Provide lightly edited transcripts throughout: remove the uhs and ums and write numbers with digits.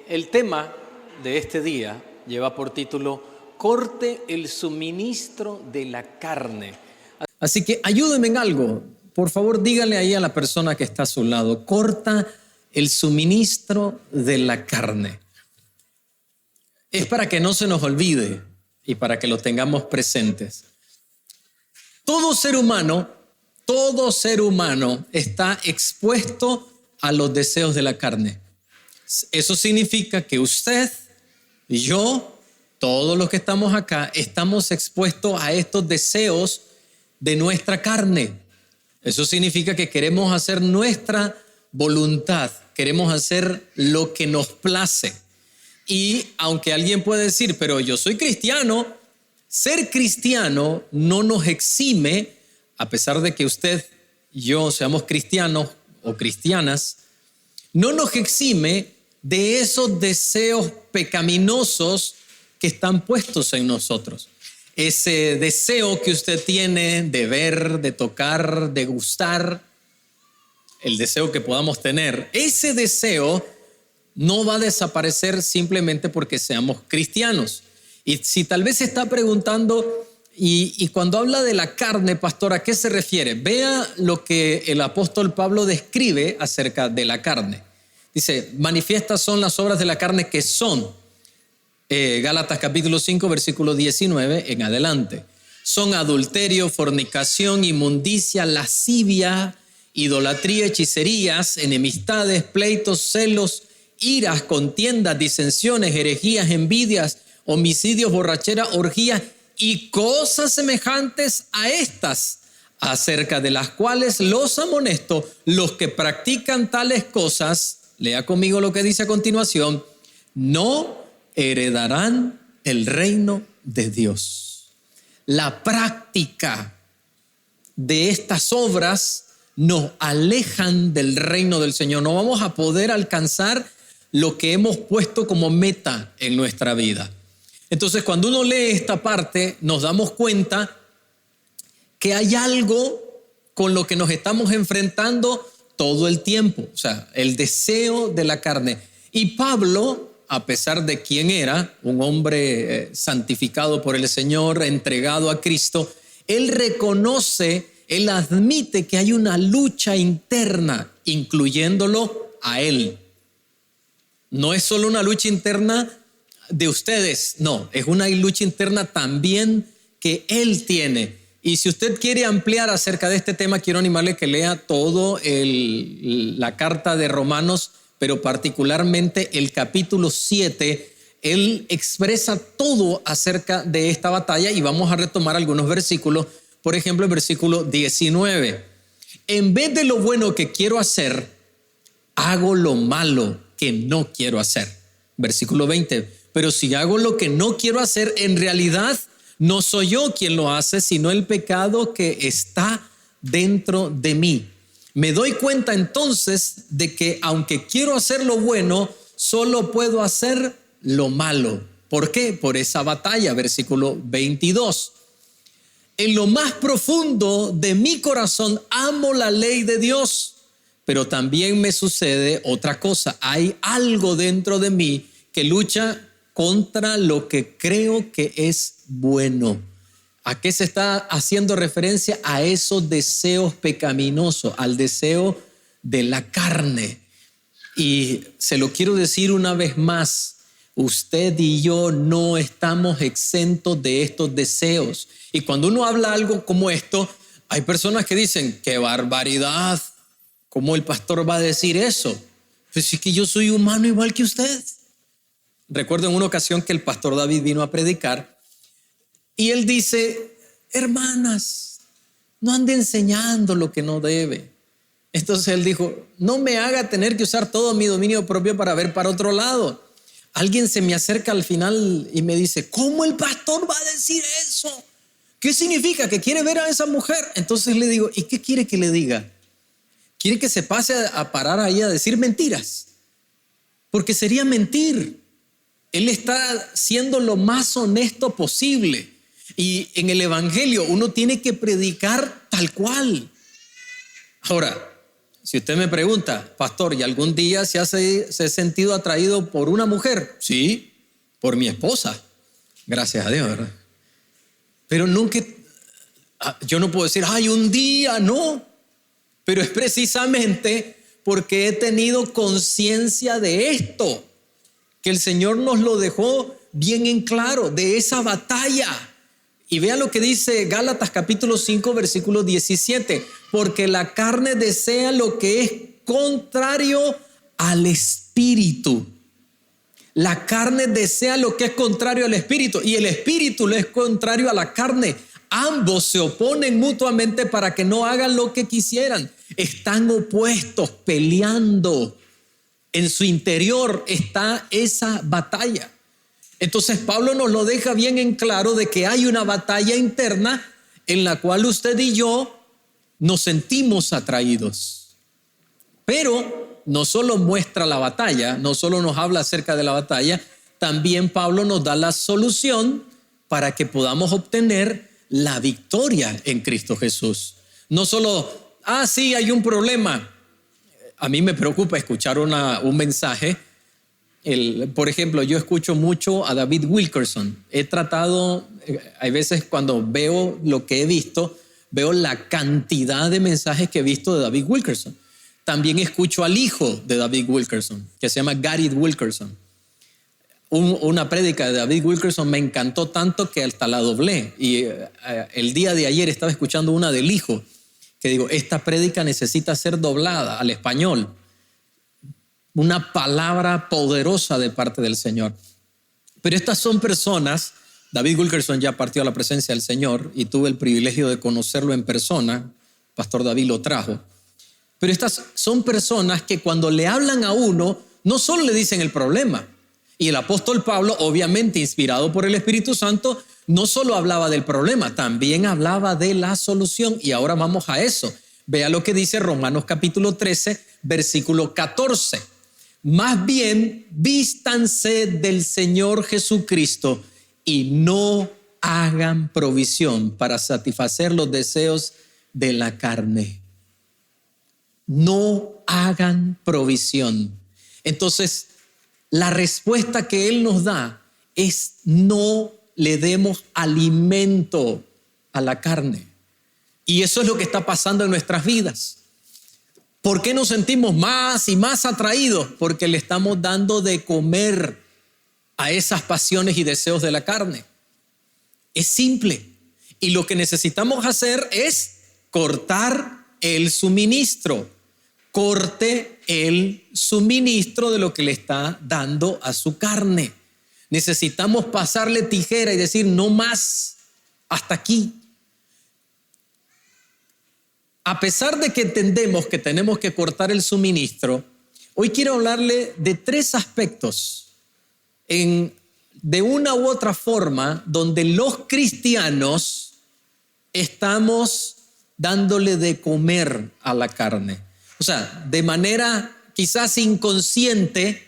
El tema de este día lleva por título Corte el suministro de la carne. Así que ayúdenme en algo. Por favor, dígale ahí a la persona que está a su lado, corta el suministro de la carne. Es para que no se nos olvide y para que lo tengamos presentes. Todo ser humano está expuesto a los deseos de la carne. Eso significa que usted y yo, todos los que estamos acá, estamos expuestos a estos deseos de nuestra carne. Eso significa que queremos hacer nuestra voluntad, queremos hacer lo que nos place. Y aunque alguien puede decir, pero yo soy cristiano, ser cristiano no nos exime, a pesar de que usted y yo seamos cristianos o cristianas, no nos exime de esos deseos pecaminosos que están puestos en nosotros. Ese deseo que usted tiene de ver, de tocar, de gustar, el deseo que podamos tener, ese deseo no va a desaparecer simplemente porque seamos cristianos. Y si tal vez se está preguntando, y cuando habla de la carne, pastor, ¿a qué se refiere? Vea lo que el apóstol Pablo describe acerca de la carne. Dice, manifiestas son las obras de la carne que son, Gálatas capítulo 5, versículo 19 en adelante. Son adulterio, fornicación, inmundicia, lascivia, idolatría, hechicerías, enemistades, pleitos, celos, iras, contiendas, disensiones, herejías, envidias, homicidios, borracheras, orgías y cosas semejantes a estas, acerca de las cuales los amonesto, los que practican tales cosas, lea conmigo lo que dice a continuación, no heredarán el reino de Dios. La práctica de estas obras nos alejan del reino del Señor. No vamos a poder alcanzar lo que hemos puesto como meta en nuestra vida. Entonces, cuando uno lee esta parte, nos damos cuenta que hay algo con lo que nos estamos enfrentando todo el tiempo. O sea, el deseo de la carne. Y Pablo, a pesar de quién era, un hombre santificado por el Señor, entregado a Cristo, él reconoce, él admite que hay una lucha interna, incluyéndolo a él. No es solo una lucha interna de ustedes, no, es una lucha interna también que él tiene. Y si usted quiere ampliar acerca de este tema, quiero animarle que lea todo la carta de Romanos, pero particularmente el capítulo 7. Él expresa todo acerca de esta batalla y vamos a retomar algunos versículos. Por ejemplo, el versículo 19. En vez de lo bueno que quiero hacer, hago lo malo que no quiero hacer. Versículo 20. Pero si hago lo que no quiero hacer, en realidad no soy yo quien lo hace, sino el pecado que está dentro de mí. Me doy cuenta entonces de que aunque quiero hacer lo bueno, solo puedo hacer lo malo. ¿Por qué? Por esa batalla, versículo 22. En lo más profundo de mi corazón amo la ley de Dios, pero también me sucede otra cosa. Hay algo dentro de mí que lucha contra lo que creo que es bueno. ¿A qué se está haciendo referencia? A esos deseos pecaminosos, al deseo de la carne. Y se lo quiero decir una vez más, usted y yo no estamos exentos de estos deseos. Y cuando uno habla algo como esto, hay personas que dicen, ¡qué barbaridad! ¿Cómo el pastor va a decir eso? Pues es que yo soy humano igual que usted. Recuerdo en una ocasión que el pastor David vino a predicar y él dice, hermanas, no ande enseñando lo que no debe. Entonces él dijo, no me haga tener que usar todo mi dominio propio para ver para otro lado. Alguien se me acerca al final y me dice, ¿cómo el pastor va a decir eso? ¿Qué significa? ¿Que quiere ver a esa mujer? Entonces le digo, ¿y qué quiere que le diga? ¿Quiere que se pase a parar ahí a decir mentiras? Porque sería mentir. Él está siendo lo más honesto posible. Y en el evangelio uno tiene que predicar tal cual. Ahora, Si usted me pregunta, pastor, ¿y algún día se ha sentido atraído por una mujer? Sí, por mi esposa. Gracias a Dios, ¿verdad? Pero nunca, yo no puedo decir, ay, un día, no. Pero es precisamente porque he tenido conciencia de esto, que el Señor nos lo dejó bien en claro, de esa batalla. Y vea lo que dice Gálatas capítulo 5, versículo 17. Porque la carne desea lo que es contrario al espíritu. La carne desea lo que es contrario al espíritu y el espíritu le es contrario a la carne. Ambos se oponen mutuamente para que no hagan lo que quisieran. Están opuestos, peleando. En su interior está esa batalla. Entonces Pablo nos lo deja bien en claro de que hay una batalla interna en la cual usted y yo nos sentimos atraídos. Pero no solo muestra la batalla, no solo nos habla acerca de la batalla, también Pablo nos da la solución para que podamos obtener la victoria en Cristo Jesús. No solo, sí, hay un problema. A mí me preocupa escuchar un mensaje. Por ejemplo, yo escucho mucho a David Wilkerson. He tratado, hay veces cuando veo lo que he visto, veo la cantidad de mensajes que he visto de David Wilkerson. También escucho al hijo de David Wilkerson, que se llama Gary Wilkerson. Una prédica de David Wilkerson me encantó tanto que hasta la doblé. Y el día de ayer estaba escuchando una del hijo, que digo, esta prédica necesita ser doblada al español. Una palabra poderosa de parte del Señor. Pero estas son personas, David Wilkerson ya partió a la presencia del Señor y tuve el privilegio de conocerlo en persona, Pastor David lo trajo. Pero estas son personas que cuando le hablan a uno, no solo le dicen el problema. Y el apóstol Pablo, obviamente inspirado por el Espíritu Santo, no solo hablaba del problema, también hablaba de la solución. Y ahora vamos a eso. Vea lo que dice Romanos capítulo 13, versículo 14. Más bien, vístanse del Señor Jesucristo y no hagan provisión para satisfacer los deseos de la carne. No hagan provisión. Entonces, la respuesta que Él nos da es no le demos alimento a la carne. Y eso es lo que está pasando en nuestras vidas. ¿Por qué nos sentimos más y más atraídos? Porque le estamos dando de comer a esas pasiones y deseos de la carne. Es simple. Y lo que necesitamos hacer es cortar el suministro. Corte el suministro de lo que le está dando a su carne. Necesitamos pasarle tijera y decir no más, hasta aquí. A pesar de que entendemos que tenemos que cortar el suministro, hoy quiero hablarle de 3 aspectos de una u otra forma donde los cristianos estamos dándole de comer a la carne. O sea, de manera quizás inconsciente,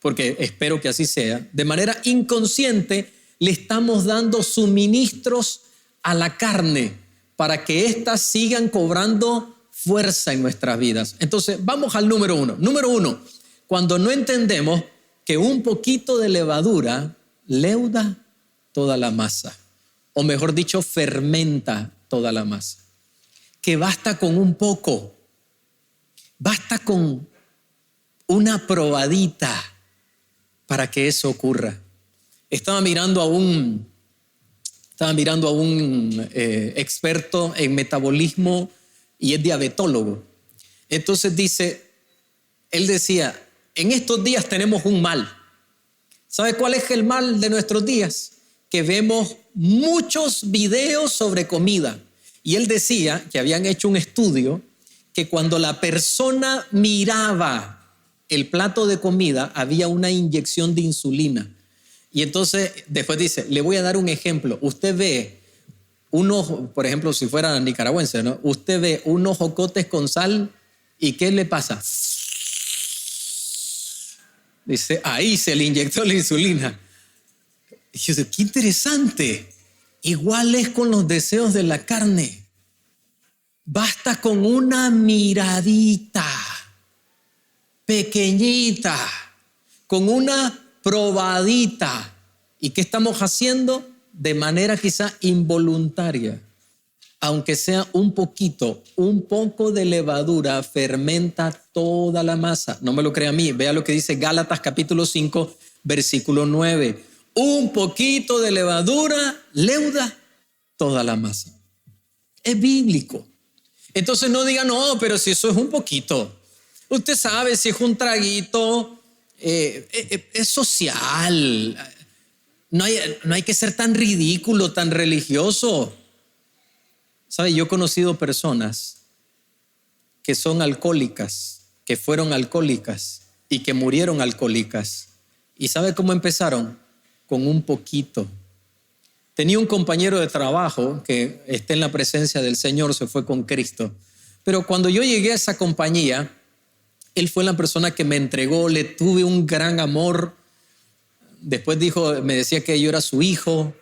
porque espero que así sea, de manera inconsciente le estamos dando suministros a la carne para que éstas sigan cobrando fuerza en nuestras vidas. Entonces, vamos al número 1. Número 1, cuando no entendemos que un poquito de levadura leuda toda la masa, o mejor dicho, fermenta toda la masa. Que basta con un poco. Basta con una probadita para que eso ocurra. Estaba mirando a un experto en metabolismo y es diabetólogo. Entonces él decía, en estos días tenemos un mal. ¿Sabe cuál es el mal de nuestros días? Que vemos muchos videos sobre comida. Y él decía que habían hecho un estudio que cuando la persona miraba el plato de comida había una inyección de insulina. Y entonces después dice, le voy a dar un ejemplo. Usted ve por ejemplo, si fuera nicaragüense, ¿no? Usted ve unos jocotes con sal y ¿qué le pasa? Dice, ahí se le inyectó la insulina. Y yo digo, qué interesante. Igual es con los deseos de la carne. Basta con una miradita pequeñita, con una probadita. ¿Y qué estamos haciendo? De manera quizá involuntaria, aunque sea un poquito, un poco de levadura fermenta toda la masa. No me lo crea a mí, vea lo que dice Gálatas capítulo 5, versículo 9. Un poquito de levadura leuda toda la masa. Es bíblico. Entonces no diga, no, pero si eso es un poquito. Usted sabe, si es un traguito, es social. No hay que ser tan ridículo, tan religioso. ¿Sabe? Yo he conocido personas que son alcohólicas, que fueron alcohólicas y que murieron alcohólicas. ¿Y sabe cómo empezaron? Con un poquito. Tenía un compañero de trabajo que está en la presencia del Señor, se fue con Cristo. Pero cuando yo llegué a esa compañía, él fue la persona que me entregó, le tuve un gran amor. Después me decía que yo era su hijo.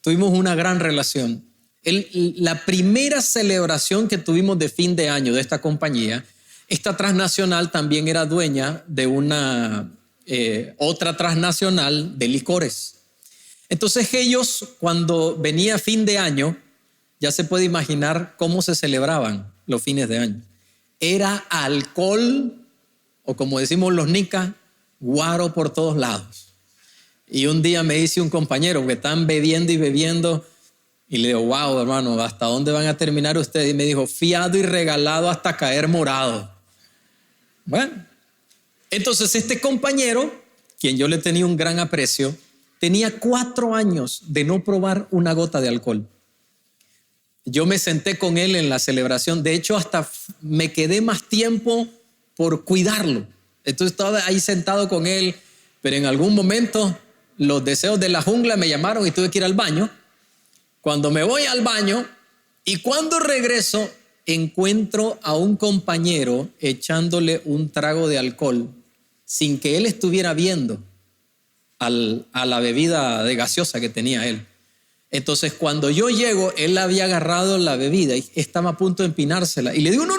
Tuvimos una gran relación. La primera celebración que tuvimos de fin de año de esta compañía, esta transnacional también era dueña de una otra transnacional de licores. Entonces ellos, cuando venía fin de año, ya se puede imaginar cómo se celebraban los fines de año. Era alcohol, o como decimos los nicas, guaro por todos lados. Y un día me dice un compañero que están bebiendo y bebiendo, y le digo, wow, hermano, ¿hasta dónde van a terminar ustedes? Y me dijo, fiado y regalado hasta caer morado. Bueno, entonces este compañero, quien yo le tenía un gran aprecio, tenía 4 años de no probar una gota de alcohol. Yo me senté con él en la celebración. De hecho, hasta me quedé más tiempo por cuidarlo. Entonces estaba ahí sentado con él, pero en algún momento los deseos de la jungla me llamaron y tuve que ir al baño. Cuando me voy al baño y cuando regreso, encuentro a un compañero echándole un trago de alcohol sin que él estuviera viendo a la bebida de gaseosa que tenía él. Entonces cuando yo llego, él había agarrado la bebida y estaba a punto de empinársela. Y le digo, no,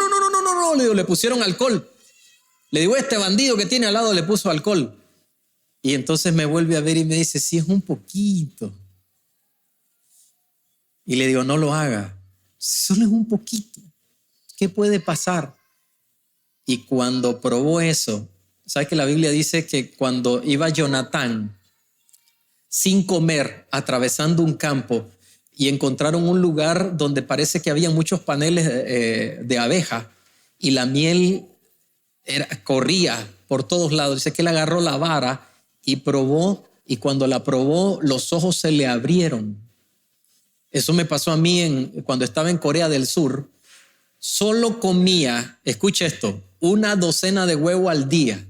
le digo, le pusieron alcohol. Le digo, este bandido que tiene al lado le puso alcohol. Y entonces me vuelve a ver y me dice, sí, es un poquito. Y le digo, no lo haga. Solo es un poquito. ¿Qué puede pasar? Y cuando probó eso, ¿sabes que la Biblia dice que cuando iba Jonatán sin comer, atravesando un campo y encontraron un lugar donde parece que había muchos paneles de abeja y la miel corría por todos lados? Dice que él agarró la vara y probó, y cuando la probó los ojos se le abrieron. Eso me pasó a mí cuando estaba en Corea del Sur. Solo comía, escucha esto, 1 docena de huevo al día.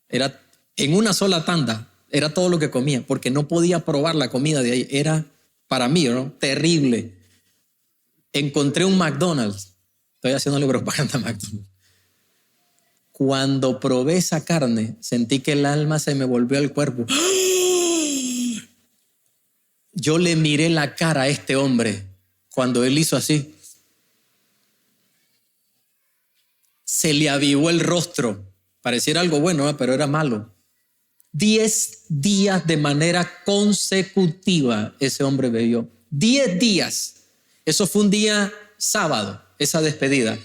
Era en una sola tanda, era todo lo que comía, porque no podía probar la comida de ahí. Era para mí, ¿no? Terrible. Encontré un McDonald's. Estoy haciéndole propaganda a McDonald's. Cuando probé esa carne, sentí que el alma se me volvió al cuerpo. Yo le miré la cara a este hombre cuando él hizo así. Se le avivó el rostro. Pareciera algo bueno, ¿eh? Pero era malo. 10 días de manera consecutiva ese hombre bebió. 10 días. Eso fue un día sábado, esa despedida.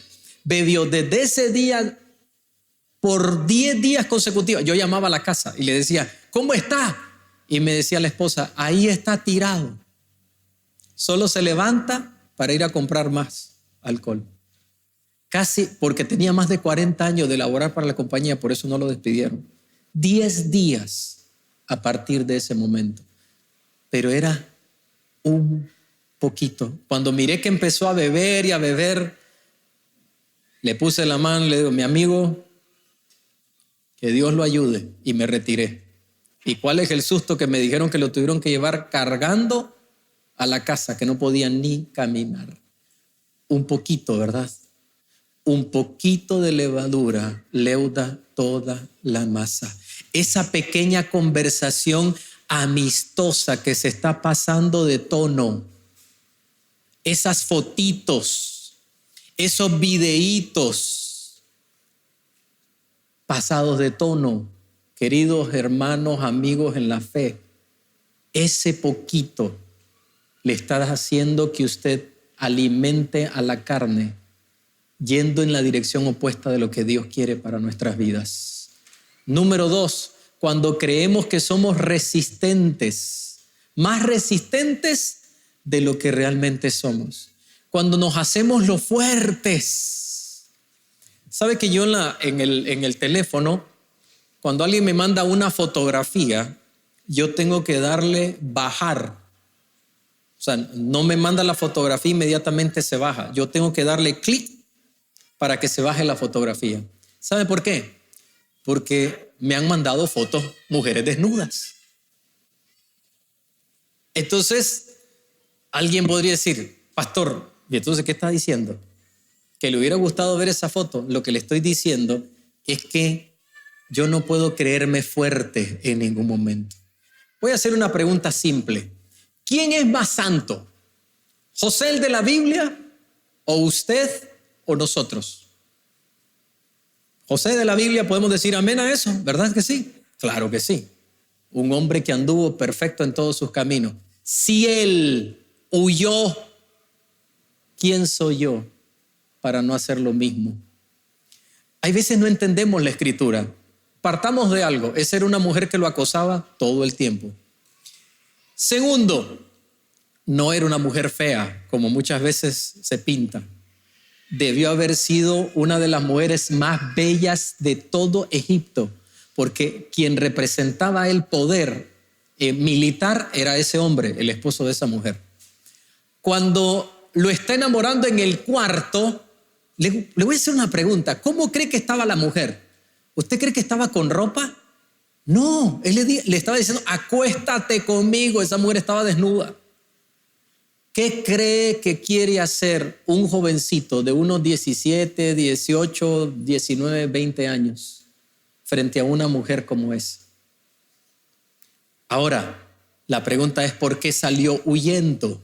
Bebió desde ese día por 10 días consecutivos. Yo llamaba a la casa y le decía, ¿cómo está? Y me decía la esposa, ahí está tirado. Solo se levanta para ir a comprar más alcohol. Casi porque tenía más de 40 años de laborar para la compañía, por eso no lo despidieron. 10 días a partir de ese momento. Pero era un poquito. Cuando miré que empezó a beber y a beber, le puse la mano y le digo, mi amigo, que Dios lo ayude, y me retiré. ¿Y cuál es el susto? Que me dijeron que lo tuvieron que llevar cargando a la casa, que no podía ni caminar. Un poquito, ¿verdad? Un poquito de levadura leuda toda la masa. Esa pequeña conversación amistosa que se está pasando de tono, esas fotitos, esos videítos pasados de tono, queridos hermanos, amigos en la fe, ese poquito le está haciendo que usted alimente a la carne, yendo en la dirección opuesta de lo que Dios quiere para nuestras vidas. Número 2, cuando creemos que somos resistentes, más resistentes de lo que realmente somos. Cuando nos hacemos los fuertes. ¿Sabe que yo en el teléfono, cuando alguien me manda una fotografía, yo tengo que darle bajar? O sea, no me manda la fotografía, inmediatamente se baja. Yo tengo que darle clic para que se baje la fotografía. ¿Sabe por qué? Porque me han mandado fotos mujeres desnudas. Entonces, alguien podría decir, pastor, ¿y entonces qué está diciendo? Que le hubiera gustado ver esa foto. Lo que le estoy diciendo es que yo no puedo creerme fuerte en ningún momento. Voy a hacer una pregunta simple. ¿Quién es más santo? ¿José el de la Biblia o usted o nosotros? José de la Biblia, podemos decir amén a eso, ¿verdad que sí? Claro que sí. Un hombre que anduvo perfecto en todos sus caminos. Si él huyó, ¿quién soy yo para no hacer lo mismo? Hay veces no entendemos la escritura. Partamos de algo. Esa era una mujer que lo acosaba todo el tiempo. Segundo, no era una mujer fea, como muchas veces se pinta. Debió haber sido una de las mujeres más bellas de todo Egipto, porque quien representaba el poder militar era ese hombre, el esposo de esa mujer. Cuando lo está enamorando en el cuarto, le voy a hacer una pregunta. ¿Cómo cree que estaba la mujer? ¿Usted cree que estaba con ropa? No, él le estaba diciendo, acuéstate conmigo. Esa mujer estaba desnuda. ¿Qué cree que quiere hacer un jovencito de unos 17, 18, 19, 20 años frente a una mujer como esa? Ahora, la pregunta es, ¿por qué salió huyendo?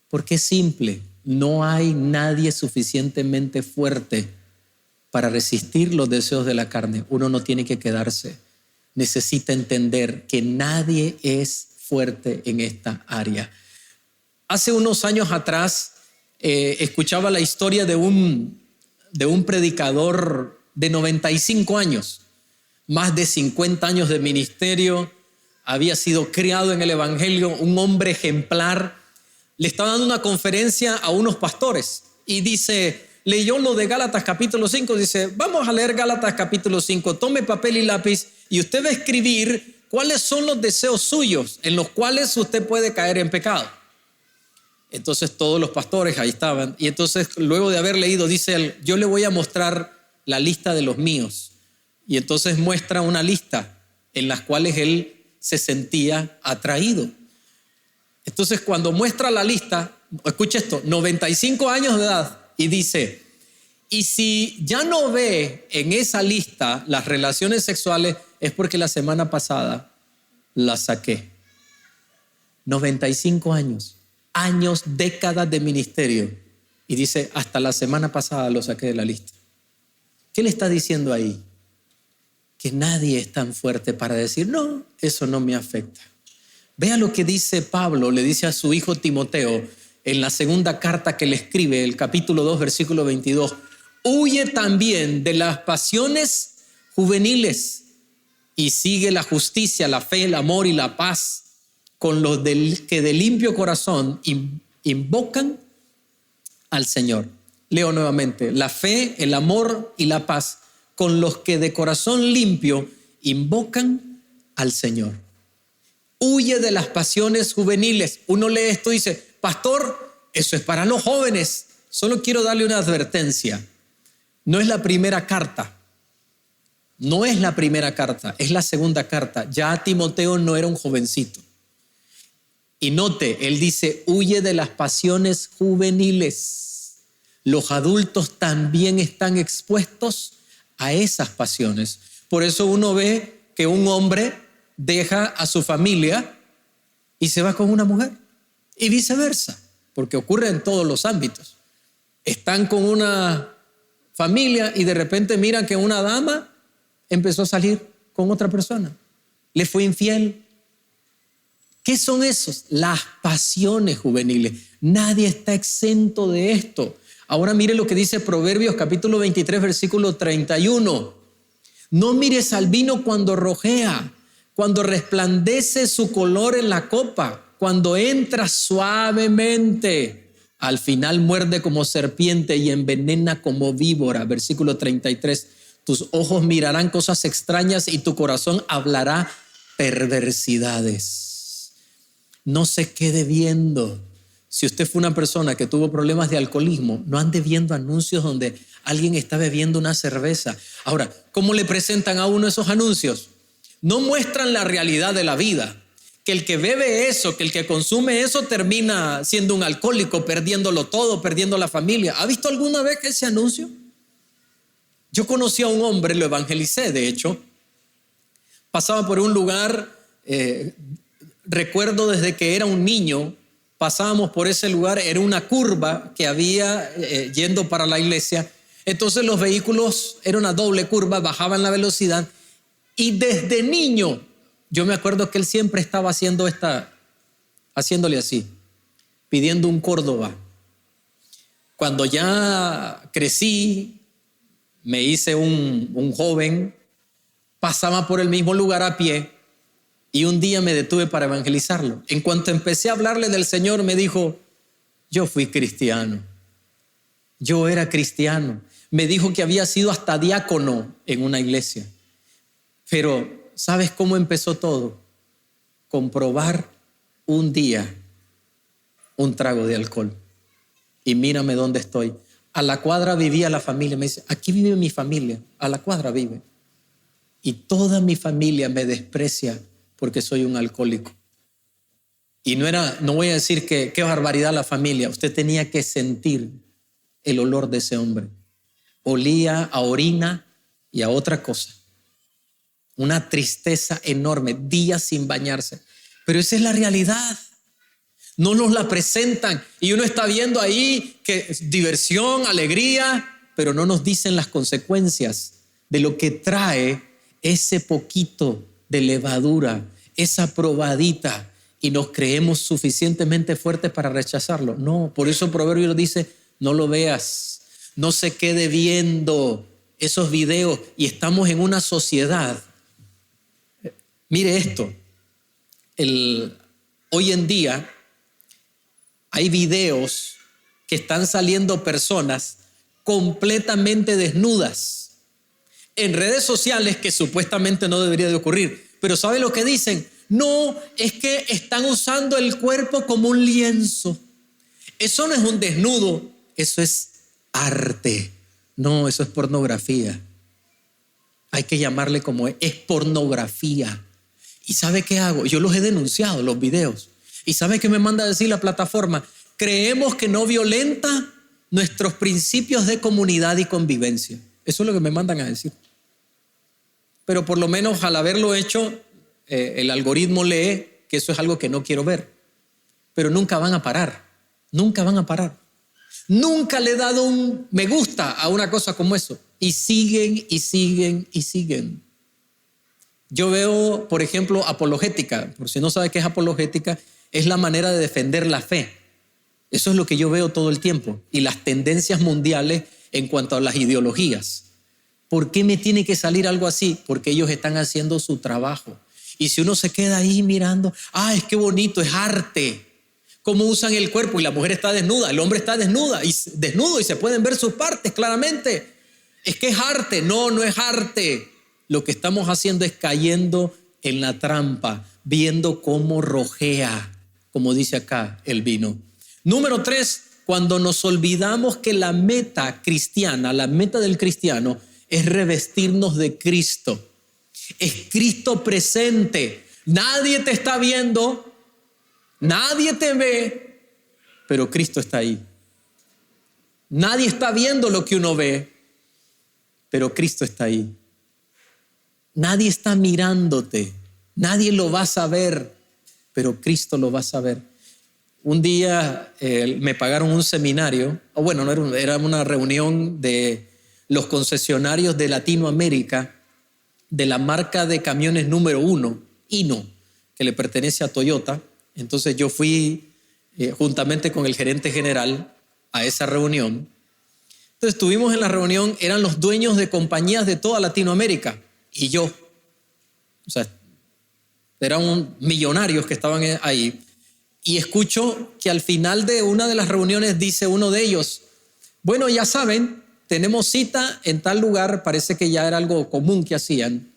Porque es simple, no hay nadie suficientemente fuerte para resistir los deseos de la carne. Uno no tiene que quedarse. Necesita entender que nadie es fuerte en esta área. Hace unos años atrás escuchaba la historia de un predicador de 95 años, más de 50 años de ministerio, había sido criado en el evangelio, un hombre ejemplar. Le estaba dando una conferencia a unos pastores y dice, leyó lo de Gálatas capítulo 5, dice, vamos a leer Gálatas capítulo 5, tome papel y lápiz y usted va a escribir cuáles son los deseos suyos en los cuales usted puede caer en pecado. Entonces todos los pastores ahí estaban y entonces luego de haber leído dice él, yo le voy a mostrar la lista de los míos, y entonces muestra una lista en las cuales él se sentía atraído. Entonces cuando muestra la lista, escucha esto, 95 años de edad, y dice, y si ya no ve en esa lista las relaciones sexuales es porque la semana pasada las saqué. 95 años, décadas de ministerio, y dice, hasta la semana pasada lo saqué de la lista. ¿Qué le está diciendo ahí? Que nadie es tan fuerte para decir, no, eso no me afecta. Vea lo que dice Pablo, le dice a su hijo Timoteo en la segunda carta que le escribe, el capítulo 2, versículo 22. Huye también de las pasiones juveniles y sigue la justicia, la fe, el amor y la paz con los que de limpio corazón invocan al Señor. Leo nuevamente, la fe, el amor y la paz con los que de corazón limpio invocan al Señor. Huye de las pasiones juveniles. Uno lee esto y dice, pastor, eso es para los jóvenes. Solo quiero darle una advertencia. No es la primera carta. No es la primera carta, es la segunda carta. Ya Timoteo no era un jovencito. Y note, él dice, huye de las pasiones juveniles. Los adultos también están expuestos a esas pasiones. Por eso uno ve que un hombre deja a su familia y se va con una mujer. Y viceversa, porque ocurre en todos los ámbitos. Están con una familia y de repente miran que una dama empezó a salir con otra persona. Le fue infiel. ¿Qué son esos? Las pasiones juveniles. Nadie está exento de esto. Ahora mire lo que dice Proverbios capítulo 23, versículo 31. No mires al vino cuando rojea, cuando resplandece su color en la copa, cuando entra suavemente. Al final muerde como serpiente y envenena como víbora. Versículo 33. Tus ojos mirarán cosas extrañas y tu corazón hablará perversidades. No se quede viendo. Si usted fue una persona que tuvo problemas de alcoholismo, no ande viendo anuncios donde alguien está bebiendo una cerveza. Ahora, ¿cómo le presentan a uno esos anuncios? No muestran la realidad de la vida. Que el que bebe eso, que el que consume eso termina siendo un alcohólico, perdiéndolo todo, perdiendo la familia. ¿Ha visto alguna vez ese anuncio? Yo conocí a un hombre, lo evangelicé de hecho. Pasaba por un lugar, recuerdo desde que era un niño, pasábamos por ese lugar, era una curva que había yendo para la iglesia. Entonces los vehículos, era una doble curva, bajaban la velocidad. Y desde niño, yo me acuerdo que él siempre estaba haciéndole así, pidiendo un Córdoba. Cuando ya crecí, me hice un joven, pasaba por el mismo lugar a pie y un día me detuve para evangelizarlo. En cuanto empecé a hablarle del Señor, me dijo, yo fui cristiano, yo era cristiano. Me dijo que había sido hasta diácono en una iglesia. Pero, ¿sabes cómo empezó todo? Comprobar un día un trago de alcohol. Y mírame dónde estoy. A la cuadra vivía la familia. Me dice, aquí vive mi familia. A la cuadra vive. Y toda mi familia me desprecia porque soy un alcohólico. Y no voy a decir que qué barbaridad la familia. Usted tenía que sentir el olor de ese hombre. Olía a orina y a otra cosa. Una tristeza enorme, días sin bañarse. Pero esa es la realidad. No nos la presentan. Y uno está viendo ahí que es diversión, alegría, pero no nos dicen las consecuencias de lo que trae ese poquito de levadura, esa probadita, y nos creemos suficientemente fuertes para rechazarlo. No, por eso el proverbio dice, no lo veas, no se quede viendo esos videos. Y estamos en una sociedad. Mire esto, hoy en día hay videos que están saliendo personas completamente desnudas en redes sociales que supuestamente no debería de ocurrir. Pero ¿sabe lo que dicen? No, es que están usando el cuerpo como un lienzo. Eso no es un desnudo, eso es arte. No, eso es pornografía. Hay que llamarle como es pornografía. ¿Y sabe qué hago? Yo los he denunciado, los videos. ¿Y sabe qué me manda a decir la plataforma? Creemos que no violenta nuestros principios de comunidad y convivencia. Eso es lo que me mandan a decir. Pero por lo menos al haberlo hecho, el algoritmo lee que eso es algo que no quiero ver. Pero nunca van a parar. Nunca van a parar. Nunca le he dado un me gusta a una cosa como eso. Y siguen y siguen y siguen. Yo veo, por ejemplo, apologética. Por si no sabe qué es apologética, es la manera de defender la fe. Eso es lo que yo veo todo el tiempo. Y las tendencias mundiales en cuanto a las ideologías. ¿Por qué me tiene que salir algo así? Porque ellos están haciendo su trabajo. Y si uno se queda ahí mirando, es que bonito, es arte. Cómo usan el cuerpo y la mujer está desnuda, el hombre está desnudo y se pueden ver sus partes claramente. Es que es arte. No, no es arte. Lo que estamos haciendo es cayendo en la trampa, viendo cómo rojea, como dice acá el vino. Número 3, cuando nos olvidamos que la meta cristiana, la meta del cristiano es revestirnos de Cristo. Es Cristo presente. Nadie te está viendo, nadie te ve, pero Cristo está ahí. Nadie está viendo lo que uno ve, pero Cristo está ahí. Nadie está mirándote, nadie lo va a saber, pero Cristo lo va a saber. un día me pagaron un seminario, o bueno, no era una reunión de los concesionarios de Latinoamérica de la marca de camiones número 1, Hino, que le pertenece a Toyota. Entonces yo fui juntamente con el gerente general a esa reunión. Entonces estuvimos en la reunión, eran los dueños de compañías de toda Latinoamérica y yo. O sea, eran millonarios que estaban ahí. Y escucho que al final de una de las reuniones dice uno de ellos, bueno, ya saben, tenemos cita en tal lugar, parece que ya era algo común que hacían.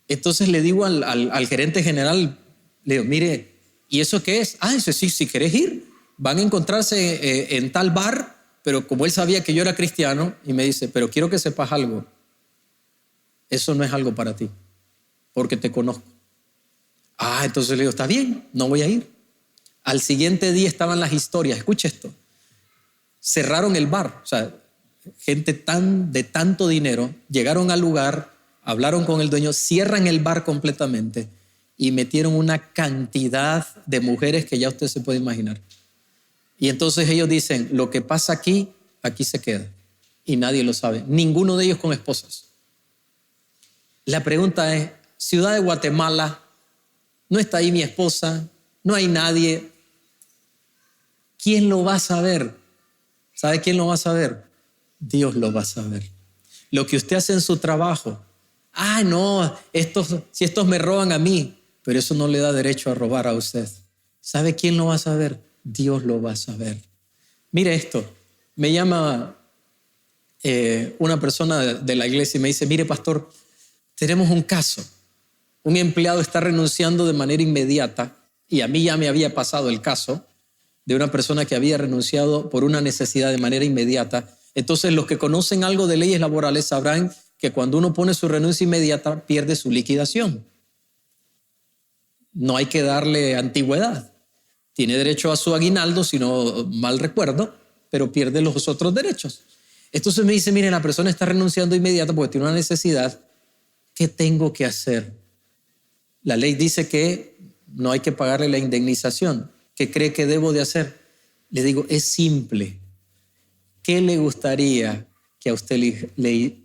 Entonces le digo al gerente general, le digo, mire, ¿y eso qué es? Dice, sí, si querés ir, van a encontrarse en tal bar, pero como él sabía que yo era cristiano, y me dice, pero quiero que sepas algo, eso no es algo para ti, porque te conozco. Entonces le digo, está bien, no voy a ir. Al siguiente día estaban las historias, escucha esto, cerraron el bar, o sea, gente de tanto dinero, llegaron al lugar, hablaron con el dueño, cierran el bar completamente y metieron una cantidad de mujeres que ya usted se puede imaginar. Y entonces ellos dicen, lo que pasa aquí, aquí se queda. Y nadie lo sabe. Ninguno de ellos con esposas. La pregunta es, ciudad de Guatemala, no está ahí mi esposa, no hay nadie. ¿Quién lo va a saber? ¿Sabe quién lo va a saber? Dios lo va a saber. Lo que usted hace en su trabajo. No, si estos me roban a mí, pero eso no le da derecho a robar a usted. ¿Sabe quién lo va a saber? Dios lo va a saber. Mire esto, me llama una persona de la iglesia y me dice, mire pastor, tenemos un caso. Un empleado está renunciando de manera inmediata y a mí ya me había pasado el caso de una persona que había renunciado por una necesidad de manera inmediata. Entonces los que conocen algo de leyes laborales sabrán que cuando uno pone su renuncia inmediata pierde su liquidación. No hay que darle antigüedad. Tiene derecho a su aguinaldo, si no mal recuerdo, pero pierde los otros derechos. Entonces me dice, mire, la persona está renunciando inmediata porque tiene una necesidad. ¿Qué tengo que hacer? La ley dice que no hay que pagarle la indemnización. ¿Qué cree que debo de hacer? Le digo, es simple. ¿Qué le gustaría que a usted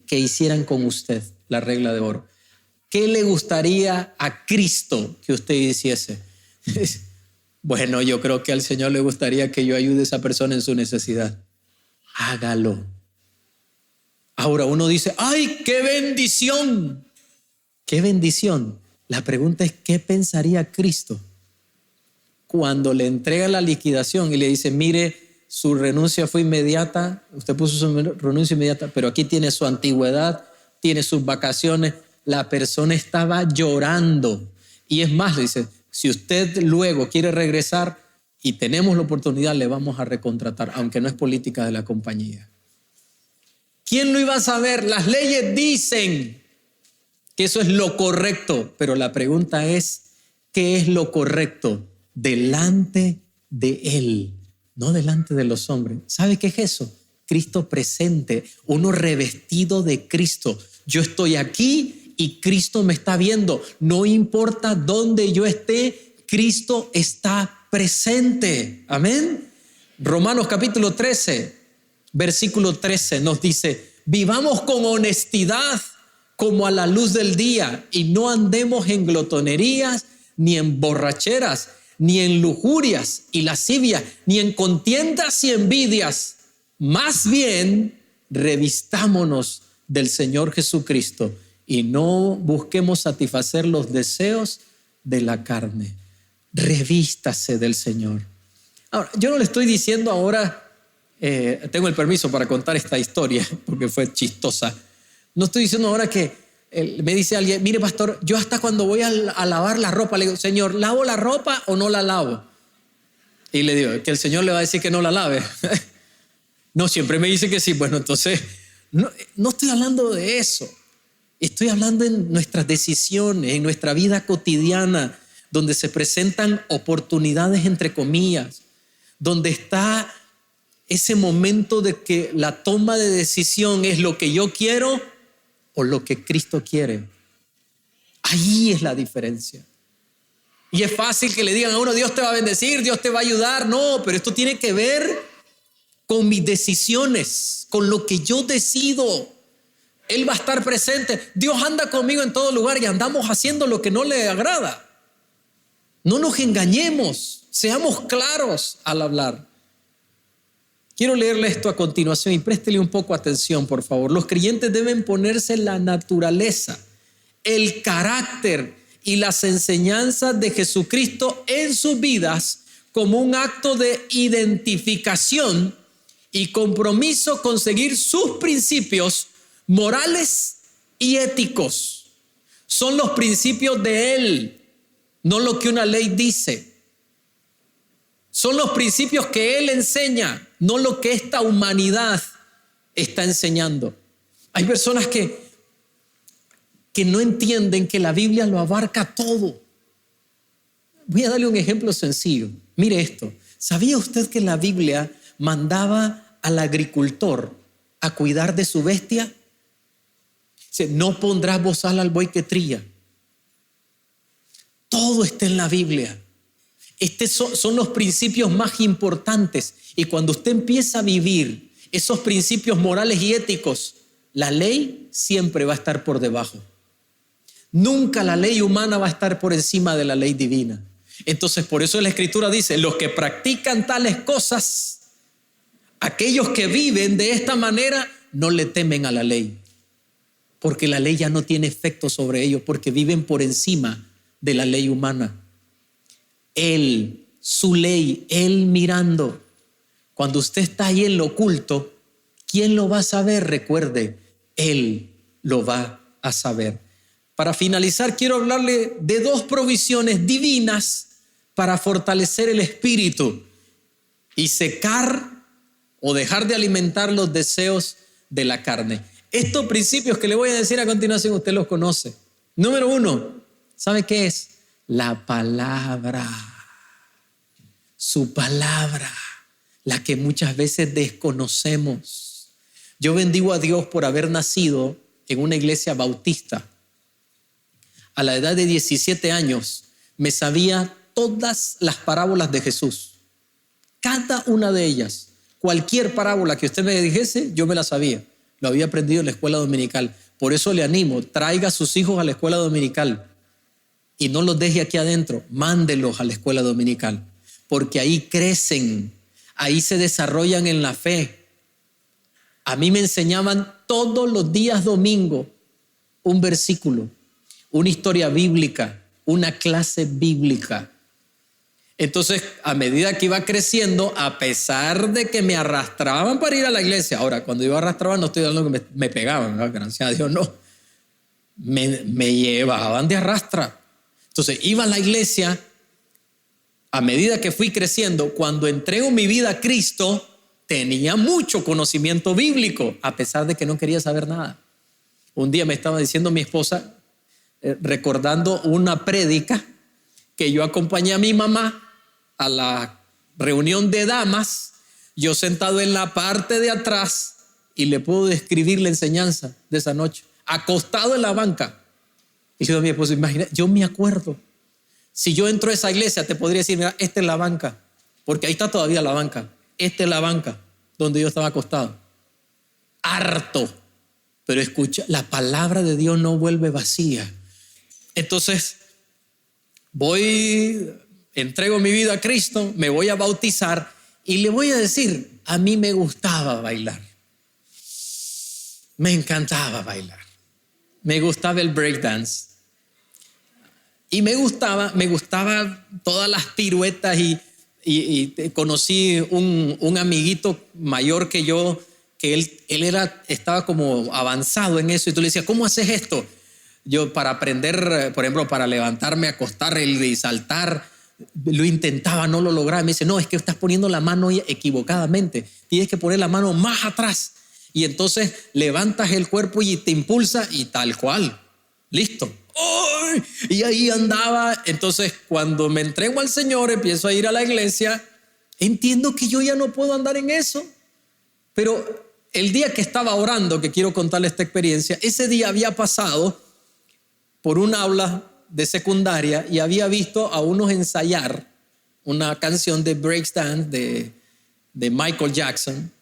que hicieran con usted la regla de oro? ¿Qué le gustaría a Cristo que usted hiciese? Bueno, yo creo que al Señor le gustaría que yo ayude a esa persona en su necesidad. Hágalo. Ahora uno dice, ¡ay, qué bendición! ¡Qué bendición! La pregunta es, ¿qué pensaría Cristo cuando le entrega la liquidación y le dice, mire, su renuncia fue inmediata, usted puso su renuncia inmediata, pero aquí tiene su antigüedad, tiene sus vacaciones? La persona estaba llorando. Y es más, le dice, si usted luego quiere regresar y tenemos la oportunidad, le vamos a recontratar, aunque no es política de la compañía. ¿Quién lo iba a saber? Las leyes dicen que eso es lo correcto, pero la pregunta es, ¿qué es lo correcto? Delante de Él, no delante de los hombres. ¿Sabe qué es eso? Cristo presente, uno revestido de Cristo. Yo estoy aquí y Cristo me está viendo. No importa dónde yo esté, Cristo está presente. Amén. Romanos capítulo 13, versículo 13 nos dice, vivamos con honestidad como a la luz del día y no andemos en glotonerías, ni en borracheras, ni en lujurias y lascivias, ni en contiendas y envidias. Más bien, revistámonos del Señor Jesucristo y no busquemos satisfacer los deseos de la carne. Revístase del Señor. Ahora, yo no le estoy diciendo ahora, tengo el permiso para contar esta historia porque fue chistosa. No estoy diciendo ahora que me dice alguien, mire pastor, yo hasta cuando voy a lavar la ropa, le digo, Señor, ¿lavo la ropa o no la lavo? Y le digo, que el Señor le va a decir que no la lave. No, siempre me dice que sí. Bueno, entonces, no estoy hablando de eso. Estoy hablando en nuestras decisiones, en nuestra vida cotidiana, donde se presentan oportunidades entre comillas, donde está ese momento de que la toma de decisión es lo que yo quiero o lo que Cristo quiere. Ahí es la diferencia. Y es fácil que le digan a uno, Dios te va a bendecir, Dios te va a ayudar. No, pero esto tiene que ver con mis decisiones, con lo que yo decido. Él va a estar presente. Dios anda conmigo en todo lugar y andamos haciendo lo que no le agrada. No nos engañemos, seamos claros al hablar. Quiero leerle esto a continuación y préstele un poco atención, por favor. Los creyentes deben ponerse la naturaleza, el carácter y las enseñanzas de Jesucristo en sus vidas como un acto de identificación y compromiso con seguir sus principios morales y éticos. Son los principios de Él, no lo que una ley dice. Son los principios que Él enseña, no lo que esta humanidad está enseñando. Hay personas que no entienden que la Biblia lo abarca todo. Voy a darle un ejemplo sencillo. Mire esto. ¿Sabía usted que la Biblia mandaba al agricultor a cuidar de su bestia? Dice, no pondrás bozal al buey que trilla. Todo está en la Biblia. Estos son los principios más importantes. Y cuando usted empieza a vivir esos principios morales y éticos, la ley siempre va a estar por debajo. Nunca la ley humana va a estar por encima de la ley divina. Entonces, por eso la Escritura dice, los que practican tales cosas, aquellos que viven de esta manera, no le temen a la ley. Porque la ley ya no tiene efecto sobre ellos, porque viven por encima de la ley humana. Él, su ley, Él mirando. Cuando usted está ahí en lo oculto, ¿quién lo va a saber? Recuerde, Él lo va a saber. Para finalizar, quiero hablarle de dos provisiones divinas para fortalecer el espíritu y secar o dejar de alimentar los deseos de la carne. Estos principios que le voy a decir a continuación, usted los conoce. Número 1, ¿sabe qué es? La palabra. Su palabra, la que muchas veces desconocemos. Yo bendigo a Dios por haber nacido en una iglesia bautista. A la edad de 17 años me sabía todas las parábolas de Jesús. Cada una de ellas. Cualquier parábola que usted me dijese, yo me la sabía. Lo había aprendido en la escuela dominical. Por eso le animo, traiga a sus hijos a la escuela dominical. Y no los deje aquí adentro, mándelos a la escuela dominical. Porque ahí crecen, ahí se desarrollan en la fe. A mí me enseñaban todos los días domingo un versículo, una historia bíblica, una clase bíblica. Entonces, a medida que iba creciendo, a pesar de que me arrastraban para ir a la iglesia, ahora, cuando yo arrastraba, no estoy hablando que me pegaban, ¿no? Gracias a Dios, no. Me llevaban de arrastra. Entonces, iba a la iglesia. A medida que fui creciendo, cuando entrego mi vida a Cristo, tenía mucho conocimiento bíblico, a pesar de que no quería saber nada. Un día me estaba diciendo mi esposa, recordando una prédica, que yo acompañé a mi mamá a la reunión de damas, yo sentado en la parte de atrás, y le puedo describir la enseñanza de esa noche, acostado en la banca. Y yo a mi esposa, imagina, yo me acuerdo. Si yo entro a esa iglesia, te podría decir, mira, esta es la banca, porque ahí está todavía la banca. Esta es la banca donde yo estaba acostado. Harto. Pero escucha, la palabra de Dios no vuelve vacía. Entonces, entrego mi vida a Cristo, me voy a bautizar y le voy a decir, a mí me gustaba bailar. Me encantaba bailar. Me gustaba el breakdance. Y me gustaba todas las piruetas y conocí un amiguito mayor que yo, que él estaba como avanzado en eso. Y tú le decías, ¿cómo haces esto? Yo para aprender, por ejemplo, para levantarme, acostar y saltar, lo intentaba, no lo lograba. Me dice, no, es que estás poniendo la mano equivocadamente. Tienes que poner la mano más atrás. Y entonces levantas el cuerpo y te impulsa y tal cual. Listo. ¡Oh! Y ahí andaba. Entonces, cuando me entrego al Señor, empiezo a ir a la iglesia, entiendo que yo ya no puedo andar en eso. Pero el día que estaba orando, que quiero contarle esta experiencia, ese día había pasado por un aula de secundaria y había visto a unos ensayar una canción de breakdance de Michael Jackson.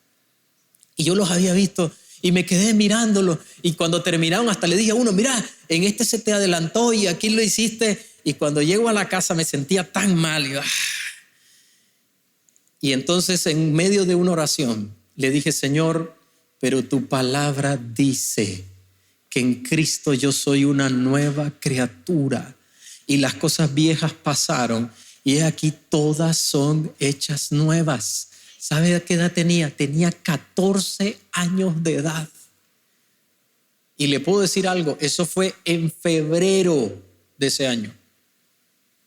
Y yo los había visto y me quedé mirándolo. Y cuando terminaron hasta le dije a uno, mira, en este se te adelantó y aquí lo hiciste. Y cuando llego a la casa me sentía tan mal. Y entonces en medio de una oración le dije, Señor, pero tu palabra dice que en Cristo yo soy una nueva criatura y las cosas viejas pasaron y aquí todas son hechas nuevas. ¿Sabe qué edad tenía? Tenía 14 años de edad. Y le puedo decir algo, eso fue en febrero de ese año.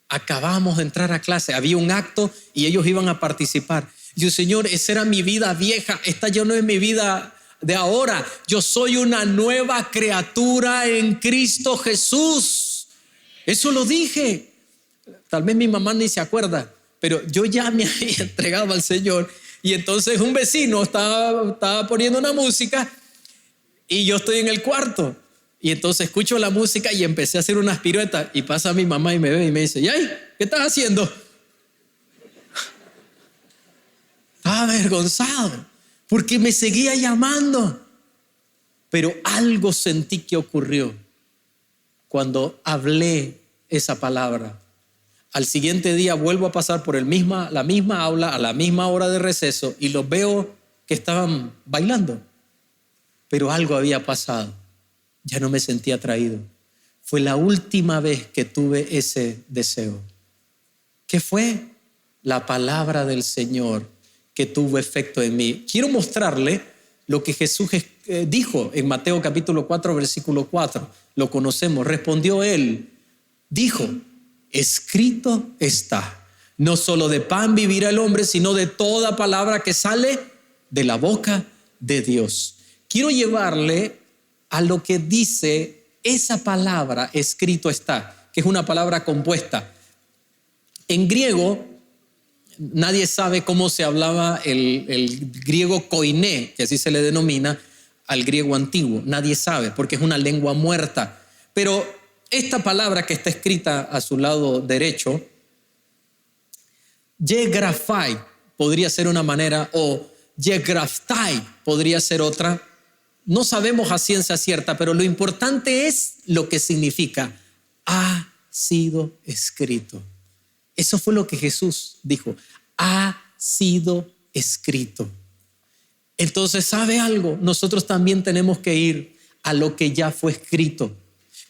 Acabamos de entrar a clase, había un acto y ellos iban a participar. Yo, Señor, esa era mi vida vieja, esta ya no es mi vida de ahora. Yo soy una nueva criatura en Cristo Jesús. Eso lo dije. Tal vez mi mamá ni se acuerda, pero yo ya me había entregado al Señor. Y entonces un vecino estaba poniendo una música y yo estoy en el cuarto. Y entonces escucho la música y empecé a hacer unas piruetas. Y pasa mi mamá y me ve y me dice, ¿Yay? ¿Qué estás haciendo? Estaba avergonzado porque me seguía llamando. Pero algo sentí que ocurrió cuando hablé esa palabra. Al siguiente día vuelvo a pasar por la misma aula a la misma hora de receso y los veo que estaban bailando. Pero algo había pasado. Ya no me sentía atraído. Fue la última vez que tuve ese deseo. ¿Qué fue? La palabra del Señor que tuvo efecto en mí. Quiero mostrarle lo que Jesús dijo en Mateo capítulo 4, versículo 4. Lo conocemos. Respondió él, dijo, escrito está, no solo de pan vivirá el hombre, sino de toda palabra que sale de la boca de Dios. Quiero llevarle a lo que dice esa palabra, escrito está, que es una palabra compuesta. En griego, nadie sabe cómo se hablaba el griego koiné, que así se le denomina al griego antiguo. Nadie sabe, porque es una lengua muerta. Pero esta palabra que está escrita a su lado derecho, yegrafai podría ser una manera, o yegraftai podría ser otra. No sabemos a ciencia cierta, pero lo importante es lo que significa. Ha sido escrito. Eso fue lo que Jesús dijo. Ha sido escrito. Entonces, ¿sabe algo? Nosotros también tenemos que ir a lo que ya fue escrito.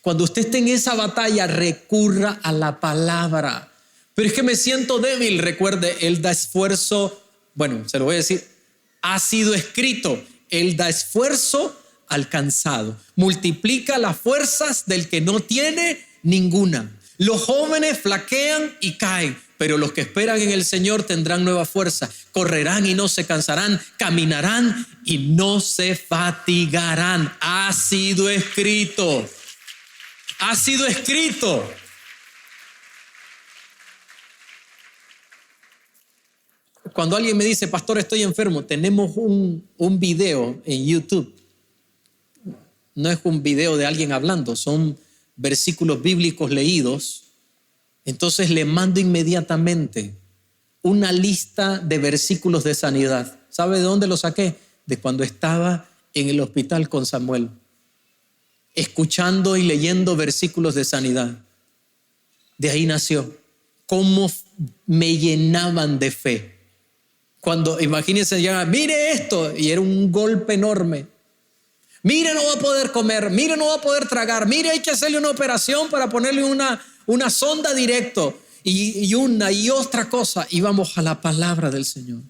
Cuando usted esté en esa batalla, recurra a la palabra. Pero es que me siento débil. Recuerde, Él da esfuerzo. Bueno, se lo voy a decir. Ha sido escrito. Él da esfuerzo al cansado. Multiplica las fuerzas del que no tiene ninguna. Los jóvenes flaquean y caen, pero los que esperan en el Señor tendrán nueva fuerza. Correrán y no se cansarán. Caminarán y no se fatigarán. Ha sido escrito. Ha sido escrito. Cuando alguien me dice, pastor, estoy enfermo, tenemos un video en YouTube. No es un video de alguien hablando, son versículos bíblicos leídos. Entonces le mando inmediatamente una lista de versículos de sanidad. ¿Sabe de dónde lo saqué? De cuando estaba en el hospital con Samuel, escuchando y leyendo versículos de sanidad. De ahí nació. Cómo me llenaban de fe. Cuando, imagínense, ya, mire esto, y era un golpe enorme. Mire, no va a poder comer, mire, no va a poder tragar, mire, hay que hacerle una operación para ponerle una sonda directo, y una y otra cosa. Y vamos a la palabra del Señor.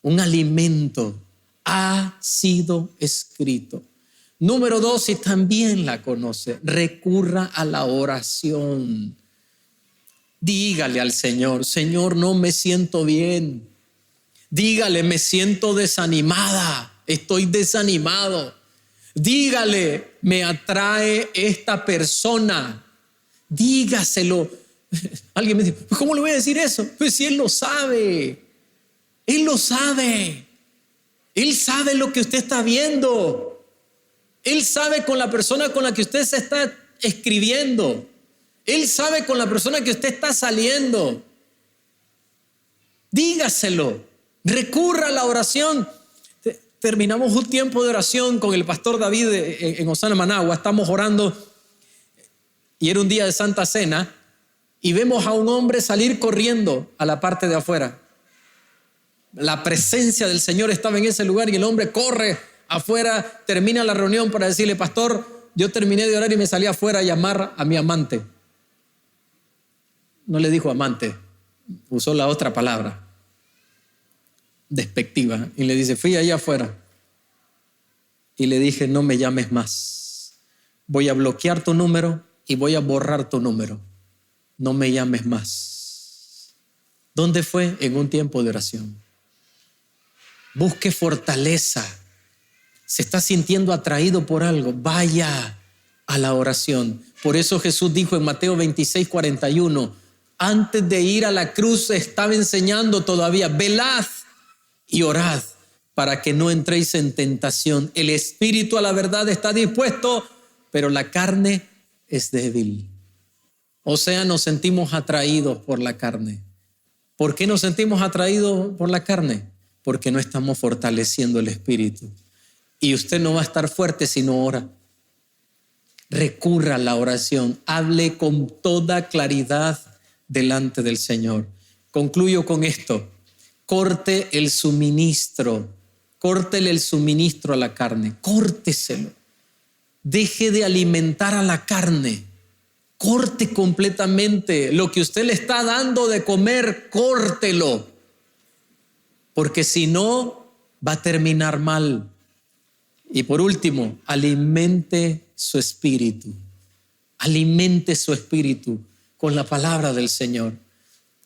Un alimento ha sido escrito. Número 2, si también la conoce, recurra a la oración. Dígale al Señor, Señor, no me siento bien. Dígale, me siento desanimada, estoy desanimado. Dígale, me atrae esta persona. Dígaselo. Alguien me dice, ¿cómo le voy a decir eso? Pues si Él lo sabe. Él lo sabe. Él sabe lo que usted está viendo. Él sabe con la persona con la que usted se está escribiendo. Él sabe con la persona que usted está saliendo. Dígaselo. Recurra a la oración. Terminamos un tiempo de oración con el pastor David en Osana, Managua. Estamos orando y era un día de Santa Cena y vemos a un hombre salir corriendo a la parte de afuera. La presencia del Señor estaba en ese lugar y el hombre corre afuera, termina la reunión para decirle: pastor, yo terminé de orar y me salí afuera a llamar a mi amante. No le dijo amante, usó la otra palabra despectiva y le dice: fui allá afuera y le dije: no me llames más, voy a bloquear tu número y voy a borrar tu número, no me llames más. ¿Dónde fue? En un tiempo de oración. Busque fortaleza. Se está sintiendo atraído por algo, vaya a la oración. Por eso Jesús dijo en Mateo 26:41, antes de ir a la cruz estaba enseñando todavía: velad y orad para que no entréis en tentación. El espíritu a la verdad está dispuesto, pero la carne es débil. O sea, nos sentimos atraídos por la carne. ¿Por qué nos sentimos atraídos por la carne? Porque no estamos fortaleciendo el espíritu. Y usted no va a estar fuerte si no ora. Recurra a la oración. Hable con toda claridad delante del Señor. Concluyo con esto. Corte el suministro. Córtele el suministro a la carne. Córteselo. Deje de alimentar a la carne. Corte completamente. Lo que usted le está dando de comer, córtelo. Porque si no, va a terminar mal. Y por último, alimente su espíritu. Alimente su espíritu con la palabra del Señor.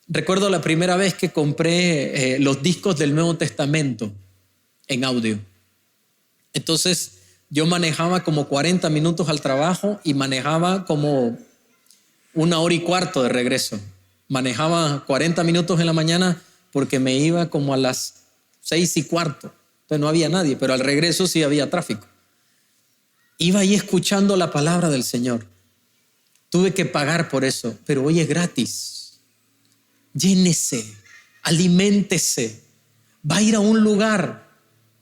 Recuerdo la primera vez que compré los discos del Nuevo Testamento en audio. Entonces yo manejaba como 40 minutos al trabajo y manejaba como 1 hora y cuarto de regreso. Manejaba 40 minutos en la mañana porque me iba como a las 6:15. Entonces no había nadie, pero al regreso sí había tráfico. Iba ahí escuchando la palabra del Señor. Tuve que pagar por eso, pero hoy es gratis. Llénese, aliméntese. Va a ir a un lugar,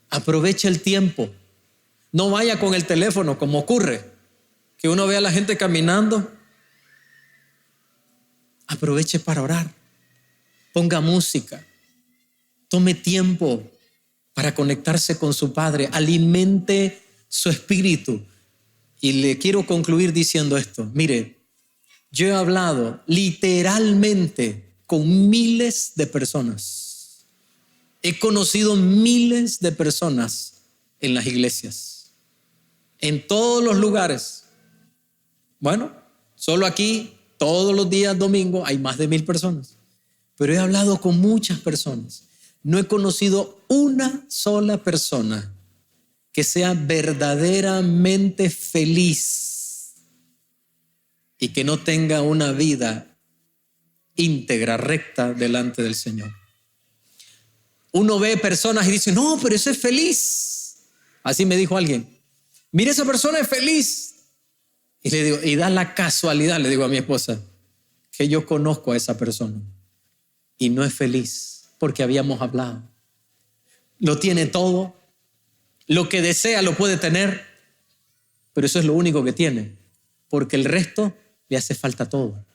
aproveche el tiempo. No vaya con el teléfono como ocurre, que uno ve a la gente caminando. Aproveche para orar. Ponga música. Tome tiempo para conectarse con su Padre. Alimente su espíritu. Y le quiero concluir diciendo esto. Mire, yo he hablado literalmente con miles de personas. He conocido miles de personas en las iglesias, en todos los lugares. Bueno, solo aquí, todos los días domingo, hay más de 1000 personas. Pero he hablado con muchas personas. No he conocido una sola persona que sea verdaderamente feliz y que no tenga una vida íntegra, recta delante del Señor. Uno ve personas y dice: no, pero ese es feliz. Así me dijo alguien: mire, esa persona es feliz. Y le digo, y da la casualidad, le digo a mi esposa, que yo conozco a esa persona y no es feliz, porque habíamos hablado. Lo tiene todo, lo que desea lo puede tener, pero eso es lo único que tiene, porque el resto le hace falta todo.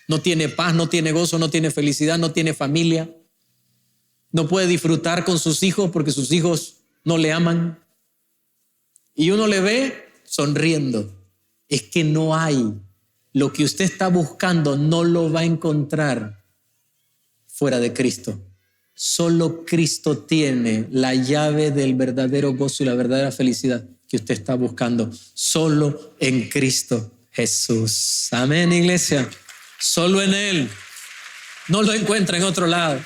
No tiene paz, no tiene gozo, no tiene felicidad, no tiene familia. No puede disfrutar con sus hijos porque sus hijos no le aman. Y uno le ve sonriendo. Es que no hay. Lo que usted está buscando no lo va a encontrar fuera de Cristo. Solo Cristo tiene la llave del verdadero gozo y la verdadera felicidad que usted está buscando. Solo en Cristo Jesús. Amén, iglesia. Solo en Él. No lo encuentra en otro lado.